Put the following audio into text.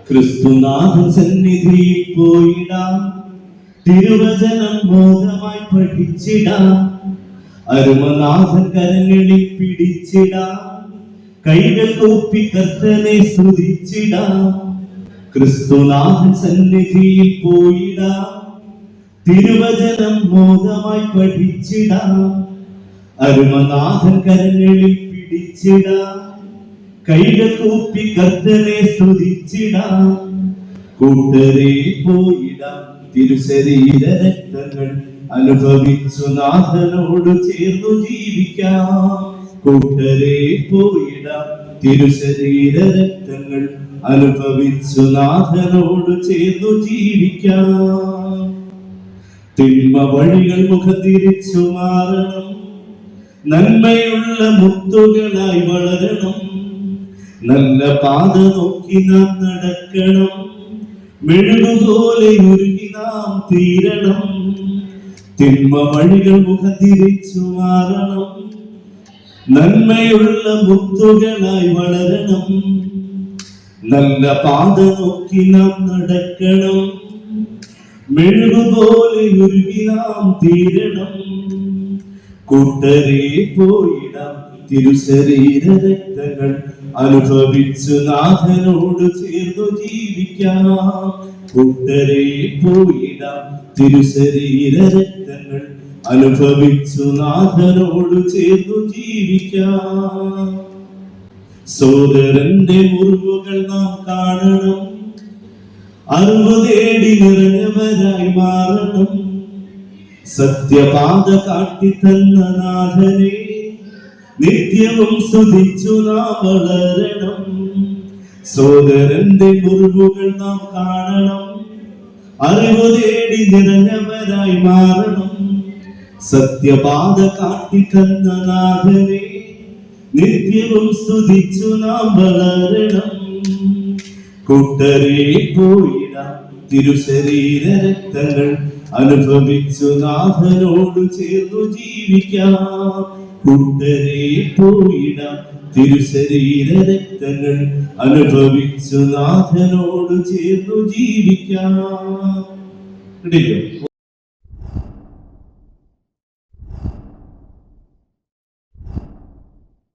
ക്രിസ്തുനാഥൻ സന്നിധിയിൽ പോയിടാം, തിരുവചനം ബോധമായി പഠിച്ചിടാം, അരുമനാഥൻ കരങ്ങളിൽ പിടിച്ചിടാം, കൈകൾ കൂപ്പി കർത്തനെ സ്തുതിച്ചിടാം. ക്രിസ്തുനാഥൻ സന്നിധിയിൽ പോയിടാം, തിരുവചനം ബോധമായി പഠിച്ചിടാം, അരുമനാഥൻ കരങ്ങളിൽ പിടിച്ചിടാം, കൈകൾ കൂപ്പി കർത്തനെ സ്തുതിച്ചിടാം. കൂട്ടരെ പോയിടാം, തിരുശരീര രക്തങ്ങൾ അനുഭവിച്ചു നാഥനോട് ചേർന്നു ജീവിക്കാം. കൂട്ടരെ പോയിടാം, തിരുശരീര രക്തങ്ങൾ അനുഭവിച്ചു നാഥനോട് ചേർന്നു ജീവിക്കാം. തിന്മ വഴികൾ മുഖതിരിച്ചു മാറണം, നന്മയുള്ള മുത്തുകളായി വളരണം, നല്ല പാത നോക്കി നാം നടക്കണം, മെഴുകുപോലെ ഉരുകി നാം തീരണം. തിന്മ വഴികൾ മുഖതിരിച്ചു മാറണം, നന്മയുള്ള മുത്തുകളായി വളരണം, നല്ല പാത നോക്കി നാം നടക്കണം, മെഴുകുപോലെ ഉരുകി നാം തീരണം. കൂട്ടരെ പോയിടാം, തിരുശരീര രക്തങ്ങൾ അനുഭവിച്ചു നാഥനോട് ചേർന്നു ജീവിക്കാം. കൂട്ടരെ പോയിടാം, തിരുശരീര രക്തങ്ങൾ അനുഭവിച്ചു നാഥനോട് ചേർന്നു ജീവിക്കാം. സോദരന്റെ മുറിവുകൾ നാം കാണണം, അറിവ് തേടി നിറഞ്ഞവരായി മാറണം, സത്യപാത കാട്ടിത്തന്ന നാഥനെ നിത്യവും സ്തുതിച്ചു നാം വളരണം. സോദരന്റെ മുറിവുകൾ നാം കാണണം, അറിവ് തേടി നിറഞ്ഞവരായി മാറണം, സത്യപാത കാട്ടിത്തന്ന നാഥനെ നിത്യവും സ്തുതിച്ചു നാം വളരണം. കൂട്ടരെ പോയിടാം, തിരുശരീര രക്തങ്ങൾ അനുഭവിച്ചു നാഥനോട് ചേർന്നു ജീവിക്കാം. കൂട്ടരെ പോയിടാം, തിരുശരീര രക്തങ്ങൾ അനുഭവിച്ചു നാഥനോട് ചേർന്നു ജീവിക്കാം.